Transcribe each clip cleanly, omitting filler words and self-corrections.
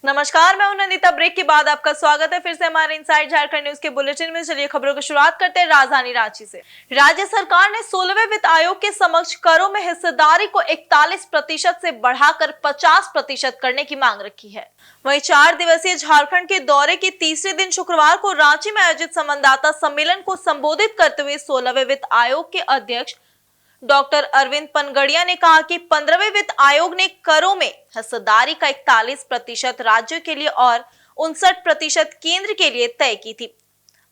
नमस्कार, मैं हूं नंदिता। ब्रेक के बाद आपका स्वागत है फिर से हमारे इनसाइड झारखंड न्यूज के बुलेटिन में। चलिए खबरों की शुरुआत करते हैं राजधानी रांची से। राज्य सरकार ने 16वें वित्त आयोग के समक्ष करों में हिस्सेदारी को 41% से बढ़ाकर 50% करने की मांग रखी है। वहीं 4 दिवसीय झारखंड के दौरे के तीसरे दिन शुक्रवार को रांची में आयोजित संवाददाता सम्मेलन को संबोधित करते हुए 16वें वित्त आयोग के अध्यक्ष डॉक्टर अरविंद पनगड़िया ने कहा कि 15वें वित्त आयोग ने करों में हिस्सेदारी का 41% राज्यों के लिए और 59% केंद्र के लिए तय की थी।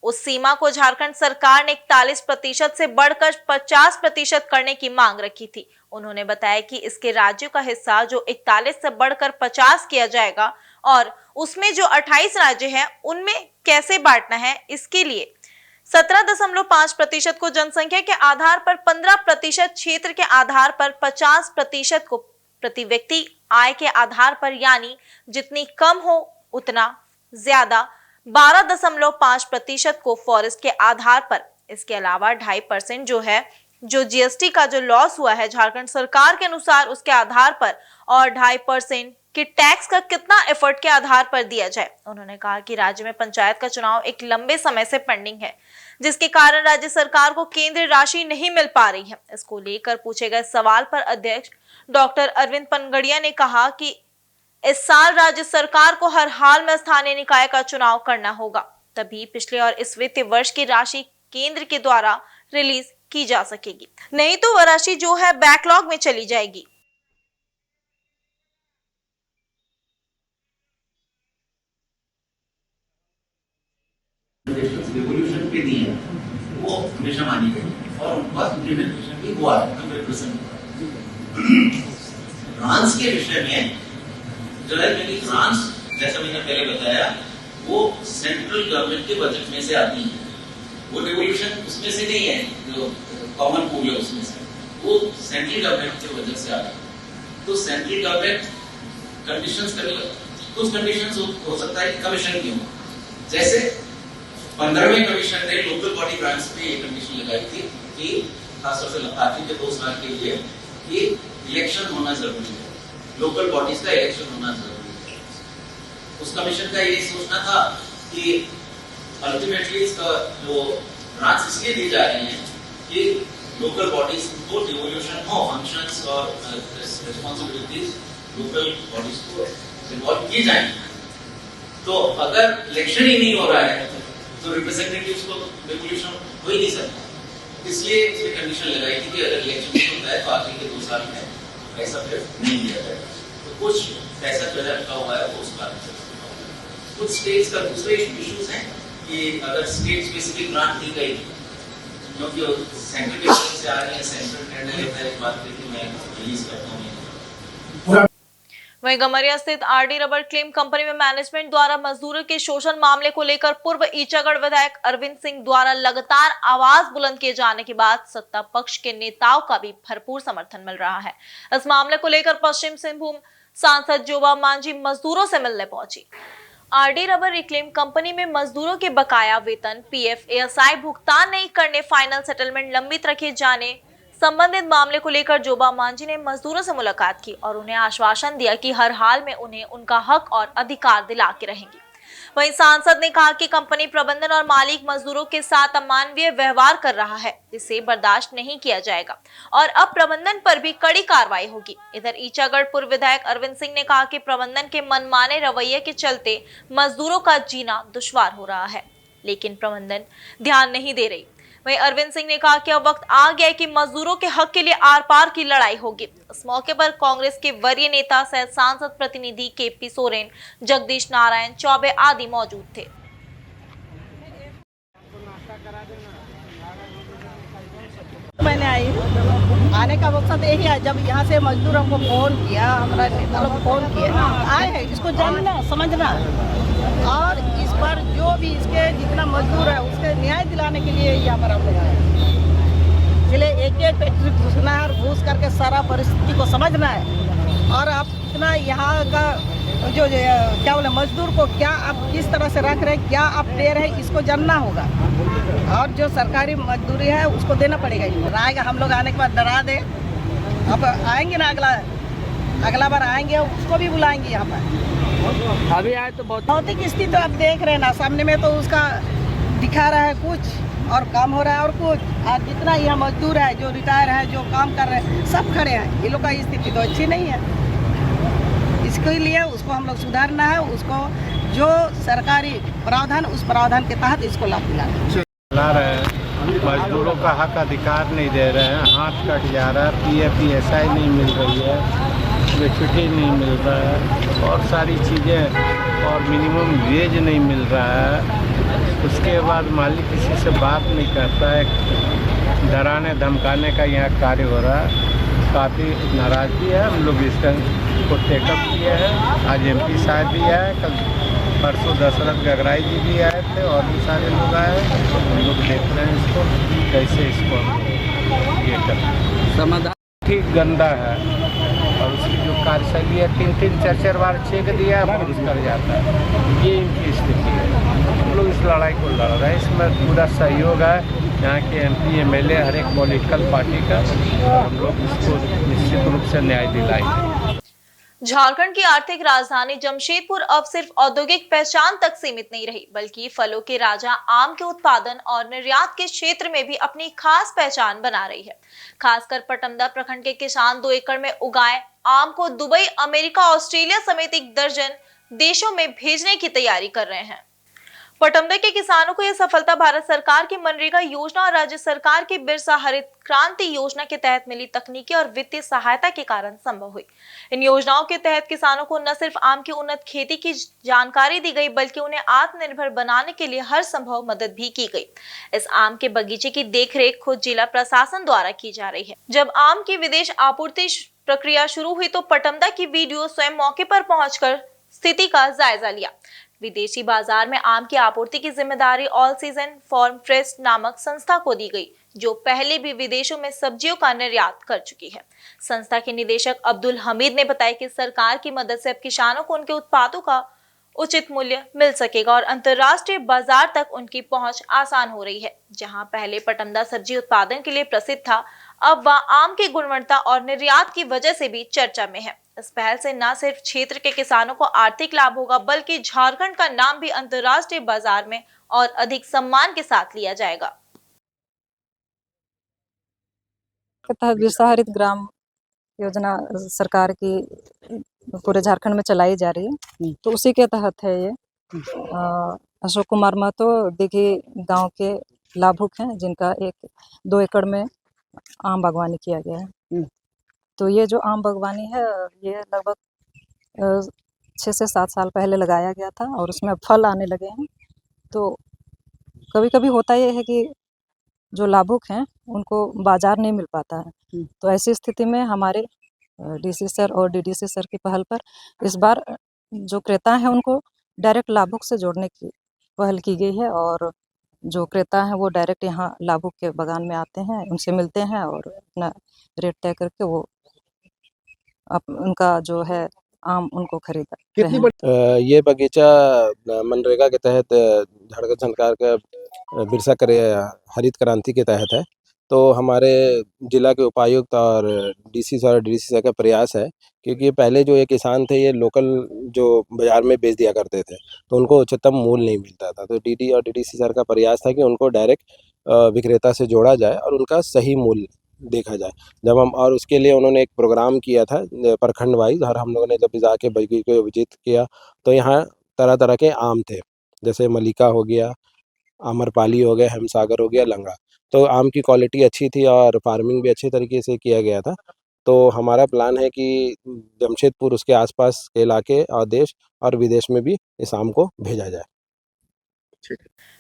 उस सीमा को झारखंड सरकार ने 41% से बढ़कर 50% करने की मांग रखी थी। उन्होंने बताया कि इसके राज्यों का हिस्सा जो 41 से बढ़कर 50 किया जाएगा और उसमें जो 28 राज्य हैं उनमें कैसे बांटना है, इसके लिए 17.5% को जनसंख्या के आधार पर, 15% क्षेत्र के आधार पर, 50% को प्रति व्यक्ति आय के आधार पर, यानी जितनी कम हो उतना ज्यादा, 12.5% को फॉरेस्ट के आधार पर। इसके अलावा 2.5% जो है, जो जीएसटी का जो लॉस हुआ है झारखंड सरकार के अनुसार, उसके आधार पर, और 2.5% कि टैक्स का कितना एफर्ट के आधार पर दिया जाए। उन्होंने कहा कि राज्य में पंचायत का चुनाव एक लंबे समय से पेंडिंग है, जिसके कारण राज्य सरकार को केंद्रीय राशि नहीं मिल पा रही है। इसको लेकर पूछे गए सवाल पर अध्यक्ष डॉक्टर अरविंद पनगड़िया ने कहा कि इस साल राज्य सरकार को हर हाल में स्थानीय निकाय का चुनाव करना होगा, तभी पिछले और इस वित्तीय वर्ष की राशि केंद्र के द्वारा रिलीज की जा सकेगी, नहीं तो वह राशि जो है बैकलॉग में चली जाएगी। रेवोल्यूशन पे दी है वो हमेशा मानी गई और उनका इम्प्लीमेंटेशन भी हुआ है 100%। फ्रांस के विषय में जो है, क्योंकि फ्रांस जैसा मैंने पहले बताया वो सेंट्रल गवर्नमेंट के बजट में से आती है, वो रेवोल्यूशन उसमें से नहीं है जो कॉमन पूल है उसमें से, वो सेंट्रल गवर्नमेंट के बजट से आता है। तो सेंट्रल गवर्नमेंट कंडीशंस करेगा, कुछ कंडीशंस हो सकता है कि कमीशन की हो, जैसे 15वें कमीशन ने लोकल बॉडी ग्रांट्स पे ये कंडीशन लगाई थी कि खासतौर से लताफी के 2 साल के लिए कि इलेक्शन होना जरूरी है, लोकल बॉडीज का इलेक्शन होना जरूरी है। उस कमीशन का ये सोचना था कि अल्टीमेटली इसका जो ग्रांट्स इसलिए दी जा रही हैं कि लोकल बॉडीज को डिवोल्यूशन हो, फंक्शंस और रिस्पांसिबिलिटीज लोकल बॉडीज को इन्वॉल्व की जाएंगी। तो अगर इलेक्शन ही नहीं हो रहा है तो रिप्रेजेंटेटिव्स को रेवोल्यूशन हो ही नहीं सकता, इसलिए इसमें कंडीशन लगाई थी कि अगर इलेक्शन नहीं होता है तो आगे के 2 साल में पैसा फिर नहीं दिया जाएगा। तो कुछ पैसा जो है रखा हुआ है वो उस कारण से। कुछ स्टेट्स का दूसरे इश्यूज हैं कि अगर स्टेट स्पेसिफिक ग्रांट दी गई, क्योंकि सेंट्रल के से आ रही है, सेंट्रल निर्णय लेता है इस बात पे कि मैं रिलीज करता हूँ। वहीं गमरिया स्थित आरडी रबर क्लेम कंपनी में मैनेजमेंट द्वारा मजदूरों के शोषण मामले को लेकर पूर्व ईचागढ़ विधायक अरविंद सिंह द्वारा लगातार आवाज बुलंद किए जाने के बाद सत्ता पक्ष के नेताओं का भी भरपूर समर्थन मिल रहा है। इस मामले को लेकर पश्चिम सिंहभूम सांसद जोबा मांझी मजदूरों से मिलने पहुंची। आरडी रबर रिक्लेम कंपनी में मजदूरों के बकाया वेतन, पीएफ, एएसआई भुगतान नहीं करने, फाइनल सेटलमेंट लंबित रखे जाने संबंधित मामले को लेकर जोबा मांझी ने मजदूरों से मुलाकात की और उन्हें आश्वासन दिया कि हर हाल में उन्हें उनका हक और अधिकार दिला के रहेंगी। वहीं सांसद ने कहा कि कंपनी प्रबंधन और मालिक मजदूरों के साथ अमानवीय व्यवहार कर रहा है, जिसे बर्दाश्त नहीं किया जाएगा और अब प्रबंधन पर भी कड़ी कार्रवाई होगी। इधर ईचागढ़ पूर्व विधायक अरविंद सिंह ने कहा कि प्रबंधन के मनमाने रवैये के चलते मजदूरों का जीना दुश्वार हो रहा है, लेकिन प्रबंधन ध्यान नहीं दे रही। वहीं अरविंद सिंह ने कहा कि अब वक्त आ गया है कि मजदूरों के हक के लिए आर पार की लड़ाई होगी। इस मौके पर कांग्रेस के वरीय नेता सह सांसद प्रतिनिधि केपी सोरेन, जगदीश नारायण चौबे आदि मौजूद थे। मैंने आने का मकसद यही है, जब यहाँ से मजदूरों को फोन किया, हमारा नेता लोग फोन किए, आए हैं इसको जानना समझना और इस पर जो भी इसके जितना मजदूर है उसके न्याय दिलाने के लिए यहाँ पर हम लोग आए। इसलिए एक फैक्ट्री घुसना है और घुस करके सारा परिस्थिति को समझना है और आप इतना यहाँ का जो क्या बोले मजदूर को क्या आप किस तरह से रख रहे हैं, क्या आप दे रहे हैं, इसको जानना होगा और जो सरकारी मजदूरी है उसको देना पड़ेगा। आएगा हम लोग आने के बाद डरा दे, अब आएंगे ना अगला बार आएंगे उसको भी बुलाएंगे यहाँ पर। अभी आए तो बहुत भौतिक स्थिति तो आप देख रहे हैं ना, सामने में तो उसका दिखा रहा है कुछ और काम हो रहा है और कुछ। आज जितना यहाँ मजदूर है, जो रिटायर है, जो काम कर रहे हैं, सब खड़े हैं। ये लोग का स्थिति तो अच्छी नहीं है। इसके लिए उसको हम लोग सुधारना है। उसको जो सरकारी प्रावधान, उस प्रावधान के तहत इसको लाभ दिलाना ला रहे हैं। मजदूरों का हक अधिकार नहीं दे रहे हैं, हाथ कट जा रहा है, PF नहीं मिल रही है, ग्रेच्युटी नहीं मिल रहा है और सारी चीज़ें, और मिनिमम वेज नहीं मिल रहा है। उसके बाद मालिक किसी से बात नहीं करता है, डराने धमकाने का यहाँ कार्य हो रहा है। काफ़ी नाराज़गी है। हम लोग इसका को टेकअप किए हैं। आज MP साहब भी आए, कल परसों दशरथ गगराई जी भी आए थे और भी सारे लोग आए। हम लोग देख रहे हैं इसको कैसे इसको ये कर समाधान ठीक गंदा है और उसकी जो कार्यशैली है 3-3 4-4 बार चेक दिया पुलिस कर जाता है। ये इनकी स्थिति है। हम लोग इस लड़ाई को लड़ रहे हैं, इसमें पूरा सहयोग है यहाँ के MP MLA हर एक पॉलिटिकल पार्टी का, और हम लोग इसको निश्चित रूप से न्याय दिलाएंगे। झारखंड की आर्थिक राजधानी जमशेदपुर अब सिर्फ औद्योगिक पहचान तक सीमित नहीं रही, बल्कि फलों के राजा आम के उत्पादन और निर्यात के क्षेत्र में भी अपनी खास पहचान बना रही है। खासकर पटमदा प्रखंड के किसान 2 एकड़ में उगाए आम को दुबई, अमेरिका, ऑस्ट्रेलिया समेत 1 दर्जन देशों में भेजने की तैयारी कर रहे हैं। पटमदा के किसानों को यह सफलता भारत सरकार की मनरेगा योजना और राज्य सरकार की बिरसा हरित क्रांति योजना के तहत मिली तकनीकी और वित्तीय सहायता के कारण संभव हुई। इन योजनाओं के तहत किसानों को न सिर्फ आम की उन्नत खेती की जानकारी दी गई, बल्कि उन्हें आत्मनिर्भर बनाने के लिए हर संभव मदद भी की गई। इस आम के बगीचे की देखरेख खुद जिला प्रशासन द्वारा की जा रही है। जब आम की विदेश आपूर्ति प्रक्रिया शुरू हुई तो पटमदा की वीडियो स्वयं मौके पर पहुंचकर स्थिति का जायजा लिया। विदेशी बाजार में आम की आपूर्ति की जिम्मेदारी ऑल सीजन फार्म फ्रेश नामक संस्था को दी गई, जो पहले भी विदेशों में सब्जियों का निर्यात कर चुकी है। संस्था के निदेशक अब्दुल हमीद ने बताया कि सरकार की मदद से अब किसानों को उनके उत्पादों का उचित मूल्य मिल सकेगा और अंतर्राष्ट्रीय बाजार तक उनकी पहुंच आसान हो रही है। जहां पहले पटमदा सब्जी उत्पादन के लिए प्रसिद्ध था, अब वह आम की गुणवत्ता और निर्यात की वजह से भी चर्चा में है। इस पहल से न सिर्फ क्षेत्र के किसानों को आर्थिक लाभ होगा, बल्कि झारखंड का नाम भी अंतर्राष्ट्रीय बाजार में और अधिक सम्मान के साथ लिया जाएगा। के तहत बिरसा हरित ग्राम योजना सरकार की पूरे झारखंड में चलाई जा रही है, तो उसी के तहत है ये। अशोक कुमार महतो दिघी गांव के लाभुक हैं, जिनका 2 एकड़ में आम बागवानी किया गया है। तो ये जो आम बागवानी है, ये लगभग 6 से 7 साल पहले लगाया गया था और उसमें फल आने लगे हैं। तो कभी कभी होता ये है कि जो लाभुक हैं उनको बाजार नहीं मिल पाता है। तो ऐसी स्थिति में हमारे DC सर और DDC सर की पहल पर इस बार जो क्रेता हैं उनको डायरेक्ट लाभुक से जोड़ने की पहल की गई है, और जो क्रेता हैं वो डायरेक्ट यहाँ लाभुक के बागान में आते हैं, उनसे मिलते हैं और अपना रेट तय करके वो उनका जो है आम उनको खरीदा। ये बगीचा मनरेगा के तहत झारखंड सरकार का बिरसा हरित क्रांति के तहत है। तो हमारे जिला के उपायुक्त और DC सर और DDC सर का प्रयास है, क्योंकि पहले जो ये किसान थे ये लोकल जो बाज़ार में बेच दिया करते थे, तो उनको उच्चतम मूल्य नहीं मिलता था। तो DD और DDC सर का प्रयास था कि उनको डायरेक्ट विक्रेता से जोड़ा जाए और उनका सही मूल्य देखा जाए। जब हम और उसके लिए उन्होंने एक प्रोग्राम किया था प्रखंड वाइज, और हम लोगों ने जब जाके बगीचे को विजिट किया तो यहाँ तरह तरह के आम थे, जैसे मलिका हो गया, आम्रपाली हो गया, हेमसागर हो गया, लंगा। तो आम की क्वालिटी अच्छी थी और फार्मिंग भी अच्छे तरीके से किया गया था। तो हमारा प्लान है कि जमशेदपुर उसके आसपास के इलाके और देश और विदेश में भी इस आम को भेजा जाए।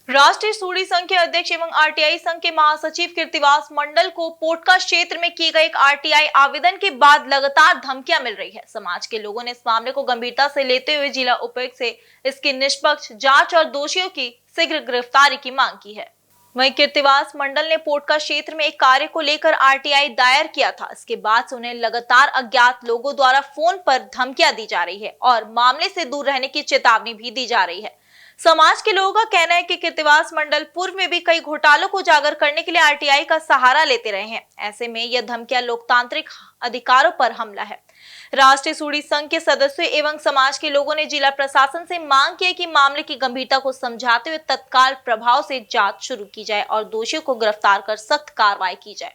राष्ट्रीय सूडी संघ के अध्यक्ष एवं RTI संघ के महासचिव कीर्तिवास मंडल को पोटका क्षेत्र में किए गए एक RTI आवेदन के बाद लगातार धमकियां मिल रही है। समाज के लोगों ने इस मामले को गंभीरता से लेते हुए जिला उपायुक्त से इसकी निष्पक्ष जांच और दोषियों की शीघ्र गिरफ्तारी की मांग की है। वहीं कीर्तिवास मंडल ने पोटका क्षेत्र में एक कार्य को लेकर RTI दायर किया था। इसके बाद से उन्हें लगातार अज्ञात लोगों द्वारा फोन पर धमकियां दी जा रही है और मामले से दूर रहने की चेतावनी भी दी जा रही है। समाज के लोगों का कहना है कि कीर्तिवास मंडल पूर्व में भी कई घोटालों को उजागर करने के लिए RTI का सहारा लेते रहे हैं। ऐसे में यह धमकियां लोकतांत्रिक अधिकारों पर हमला है। राष्ट्रीय सूडी संघ के सदस्यों एवं समाज के लोगों ने जिला प्रशासन से मांग की है कि मामले की गंभीरता को समझाते हुए तत्काल प्रभाव से जांच शुरू की जाए और दोषियों को गिरफ्तार कर सख्त कार्रवाई की जाए।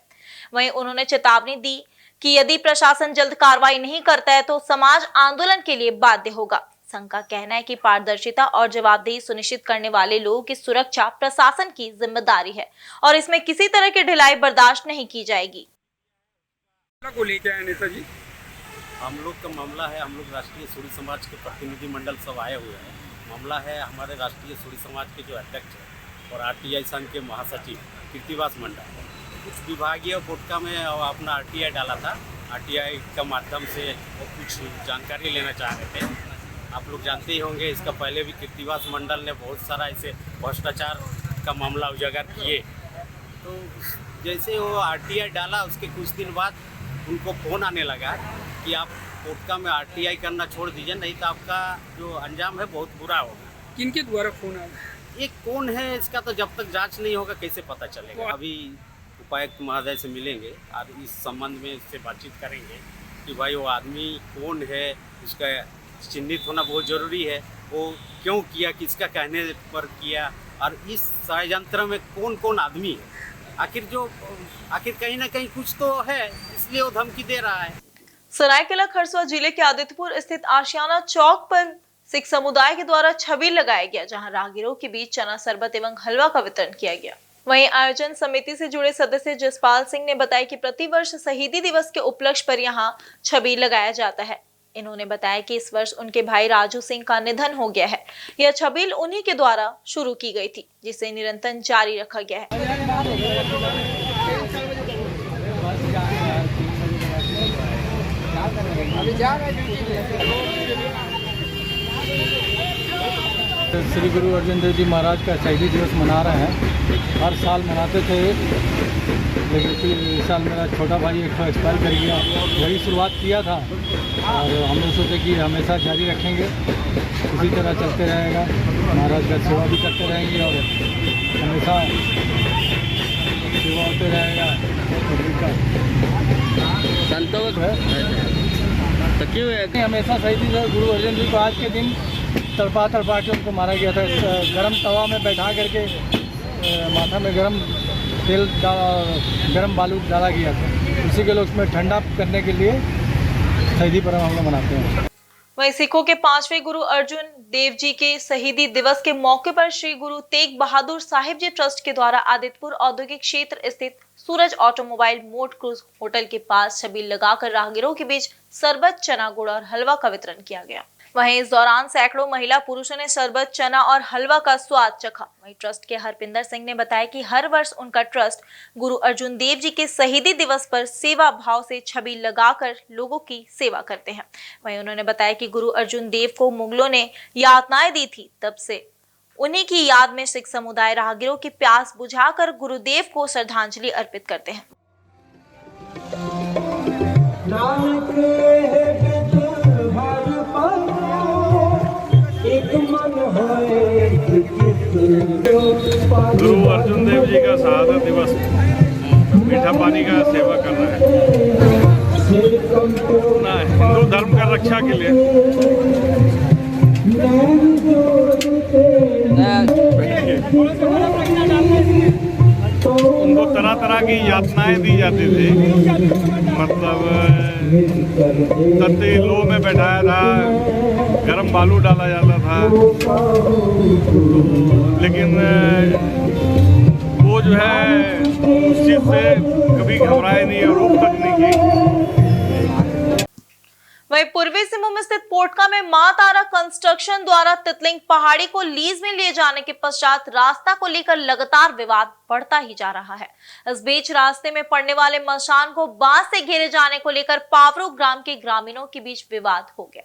वहीं उन्होंने चेतावनी दी कि यदि प्रशासन जल्द कार्रवाई नहीं करता है तो समाज आंदोलन के लिए बाध्य होगा। संघ का कहना है कि पारदर्शिता और जवाबदेही सुनिश्चित करने वाले लोगों की सुरक्षा प्रशासन की जिम्मेदारी है और इसमें किसी तरह की ढिलाई बर्दाश्त नहीं की जाएगी। को लेके आए नेता जी? हम लोग का मामला है, हम लोग राष्ट्रीय सूडी समाज के प्रतिनिधि मंडल सब आए हुए हैं। मामला है हमारे राष्ट्रीय सूडी समाज के जो अध्यक्ष हैं और आरटीआई संघ के महासचिव कीर्तिवास मंडल कुछ विभागीय बोटका में अपना आरटीआई डाला था। आरटीआई का माध्यम से वो कुछ जानकारी लेना चाह रहे थे। आप लोग जानते ही होंगे, इसका पहले भी कीर्तिवास मंडल ने बहुत सारा ऐसे भ्रष्टाचार का मामला उजागर किए। तो जैसे वो आरटीआई डाला उसके कुछ दिन बाद उनको फ़ोन आने लगा कि आप कोटका में आरटीआई करना छोड़ दीजिए, नहीं तो आपका जो अंजाम है बहुत बुरा होगा। किनके द्वारा फोन आया? ये कौन है इसका तो जब तक जांच नहीं होगा कैसे पता चलेगा। अभी उपायुक्त महोदय से मिलेंगे और इस संबंध में इससे बातचीत करेंगे कि भाई वो आदमी कौन है, उसका चिन्हित होना बहुत ज़रूरी है। वो क्यों किया, किसका कहने पर किया और इस षड्यंत्र में कौन कौन आदमी है। आखिर कहीं ना कहीं कुछ तो है, इसलिए वो धमकी दे रहा है। सरायकेला खरसुआ जिले के आदित्यपुर स्थित आशियाना चौक पर सिख समुदाय के द्वारा छबील लगाया गया, जहां राहगीरों के बीच चना शरबत एवं हलवा का वितरण किया गया। वहीं आयोजन समिति से जुड़े सदस्य जसपाल सिंह ने बताया कि प्रतिवर्ष शहीदी दिवस के उपलक्ष्य पर यहां छबील लगाया जाता है। इन्होंने बताया कि इस वर्ष उनके भाई राजू सिंह का निधन हो गया है। यह छबील उन्हीं के द्वारा शुरू की गई थी, जिसे निरंतर जारी रखा गया है। श्री गुरु अर्जुन देव जी महाराज का शहीदी दिवस मना रहे हैं। हर साल मनाते थे, लेकिन इस साल मेरा छोटा भाई एक एक्सपायर कर गया। वही शुरुआत किया था और हम लोग सोचे कि हमेशा जारी रखेंगे, इसी तरह चलते रहेगा। महाराज का सेवा भी करते रहेंगे और हमेशा सेवा होते रहेगा। संतोष है तो क्यों है हमेशा शहीदी गुरु अर्जुन जी को आज के दिन तड़पा के उनको मारा गया था। गरम तवा में बैठा करके माथा में गरम तेल गरम बालू डाला गया था। उसी के लोग उसमें ठंडा करने के लिए शहीदी पर्व हम लोग मनाते हैं। वहीं सिखों के 5वें गुरु अर्जुन देव जी के शहीदी दिवस के मौके पर श्री गुरु तेग बहादुर साहिब जी ट्रस्ट के द्वारा आदित्यपुर औद्योगिक क्षेत्र स्थित सूरज ऑटोमोबाइल मोट क्रूज होटल के पास छबील लगाकर राहगीरों के बीच शरबत, चना, गुड़ और हलवा का वितरण किया गया। वहीं इस दौरान सैकड़ों महिला पुरुषों ने शरबत, चना और हलवा का स्वाद चखा। वहीं ट्रस्ट के हरपिंदर सिंह ने बताया कि हर वर्ष उनका ट्रस्ट गुरु अर्जुन देव जी के शहीदी दिवस पर सेवा भाव से छबील लगाकर लोगों की सेवा करते हैं। वहीं उन्होंने बताया कि गुरु अर्जुन देव को मुगलों ने यातनाएं दी थी, तब से उन्हीं की याद में सिख समुदाय राहगीरों की प्यास बुझाकर गुरुदेव को श्रद्धांजलि अर्पित करते हैं। गुरु अर्जुन देव जी का शहादत दिवस, मीठा पानी का सेवा करना है ना, हिंदू धर्म का रक्षा के लिए। उनको तरह तरह की यातनाएं दी जाती थी, मतलब तत्ते लो में बैठाया था, गरम बालू डाला जाता था, लेकिन वो जो है उस चीज़ से कभी घबराए नहीं और रोक तक नहीं की। वहीं पूर्वी सिंहभूम स्थित पोटका में मां तारा कंस्ट्रक्शन द्वारा तितलिंग पहाड़ी को लीज में लिए जाने के पश्चात रास्ता को लेकर लगातार विवाद बढ़ता ही जा रहा है। इस बीच रास्ते में पड़ने वाले मशान को बांस से घेरे जाने को लेकर पावरो ग्राम के ग्रामीणों के बीच विवाद हो गया,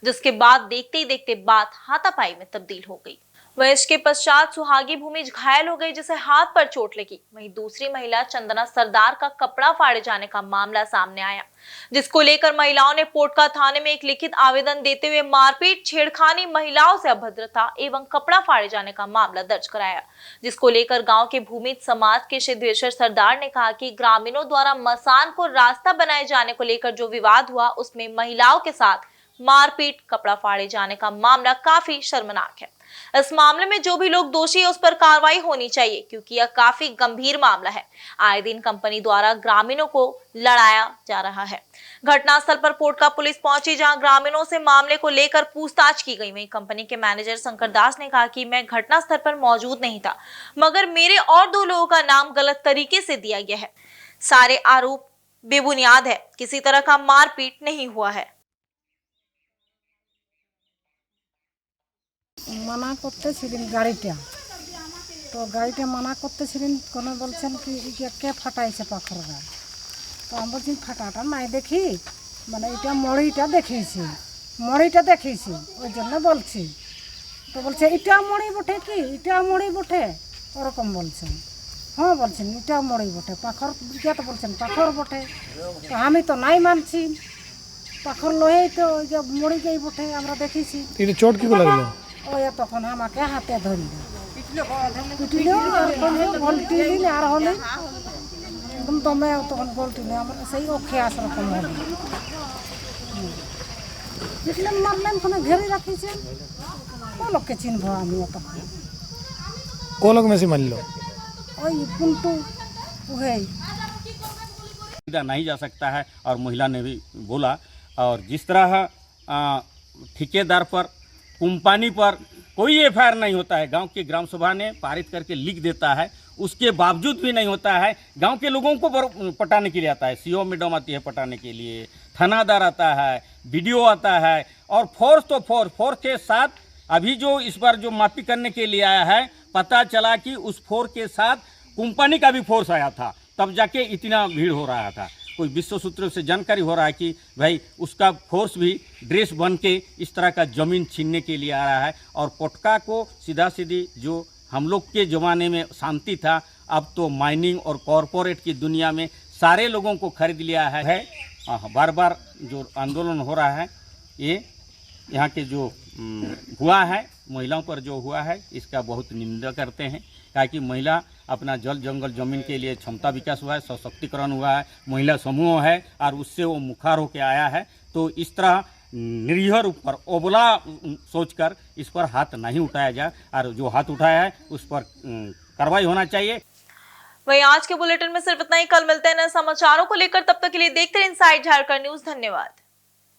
जिसके बाद देखते ही देखते बात हाथापाई में तब्दील हो गई। वहीं इसके पश्चात सुहागी भूमि घायल हो गई, जिसे हाथ पर चोट लगी। वहीं दूसरी महिला चंदना सरदार का कपड़ा फाड़े जाने का मामला सामने आया, जिसको लेकर महिलाओं ने पोटका थाने में एक लिखित आवेदन देते हुए मारपीट, छेड़खानी, महिलाओं से अभद्रता एवं कपड़ा फाड़े जाने का मामला दर्ज कराया। जिसको लेकर गांव के भूमिज समाज के सिद्धेश्वर सरदार ने कहा कि ग्रामीणों द्वारा मसान को रास्ता बनाए जाने को लेकर जो विवाद हुआ, उसमें महिलाओं के साथ मारपीट, कपड़ा फाड़े जाने का मामला काफी शर्मनाक है। इस मामले में जो भी लोग दोषी है उस पर कार्रवाई होनी चाहिए, क्योंकि यह काफी गंभीर मामला है। आए दिन कंपनी द्वारा ग्रामीणों को लड़ाया जा रहा है। घटनास्थल पर पोटका पुलिस पहुंची, जहां ग्रामीणों से मामले को लेकर पूछताछ की गई। वहीं कंपनी के मैनेजर शंकर दास ने कहा कि मैं घटनास्थल पर मौजूद नहीं था, मगर मेरे और 2 लोगों का नाम गलत तरीके से दिया गया है। सारे आरोप बेबुनियाद है, किसी तरह का मारपीट नहीं हुआ है। মানা করতেছিলেন গাড়িটা, তো গাড়িটা মানা করতেছিলেন, কোনো বলছেন কি কে ফাটাইছে পাখর গায়ে। তো আমি বলছি ফাটাটা নাই দেখি, মানে এটা মড়িটা দেখিয়েছি ওই জন্য বলছি। তো বলছে এটা মড়ি বটে কি, এটা মড়ি বটে, ওরকম বলছেন। হ্যাঁ বলছেন এটা মড়ি বটে, পাখর বিজ্ঞা তো বলছেন পাখর বটে। তো আমি তো নাই মানছি, পাখর লহেই তো ওই যে মড়িকেই বটে আমরা দেখেছি। চোট কি লাগলো? ওই তখন আমাকে হাতে ধরল, পিটিল বলটি আর হলে একদম দমে, তখন বলটি আমার সেই ওখে আসার রকম হল। পিটলেন মারলেন, ওখানে ঘেরে রাখিছেন। ও লোককে চিনব আমি তখন। কো লোক মেসি মারল? ওই পুন্টু উহেই। नहीं जा सकता है, और महिला ने भी बोला। और जिस तरह ठेकेदार पर, कंपनी पर कोई एफआईआर नहीं होता है, गांव की ग्राम सभा ने पारित करके लिख देता है, उसके बावजूद भी नहीं होता है। गांव के लोगों को पटाने के लिए आता है, सीओ मैडम आती है पटाने के लिए, थानादार आता है, बीडीओ आता है, और फोर्स तो फोर्स के साथ अभी जो इस बार जो मापी करने के लिए आया है, पता चला कि उस फोर्स के साथ कंपनी का भी फोर्स आया था, तब जाके इतना भीड़ हो रहा था। कोई विश्व सूत्रों से जानकारी हो रहा है कि भाई उसका फोर्स भी ड्रेस बन के इस तरह का ज़मीन छीनने के लिए आ रहा है। और पोटका को सीधा सीधी जो हम लोग के ज़माने में शांति था, अब तो माइनिंग और कॉरपोरेट की दुनिया में सारे लोगों को खरीद लिया है। बार बार जो आंदोलन हो रहा है, ये यहाँ के जो हुआ है, महिलाओं पर जो हुआ है, इसका बहुत निंदा करते हैं। ताकि महिला अपना जल जंगल जमीन के लिए क्षमता विकास हुआ है, सशक्तिकरण हुआ है, महिला समूह है, और उससे वो मुखार होकर आया है। तो इस तरह निरीह रूप पर ओबला सोचकर इस पर हाथ नहीं उठाया जाए, और जो हाथ उठाया है उस पर कार्रवाई होना चाहिए। वहीं आज के बुलेटिन में सिर्फ इतना ही। कल मिलते हैं नए समाचारों को लेकर, तब तक के लिए देखते रहिए इनसाइड झारखंड न्यूज। धन्यवाद।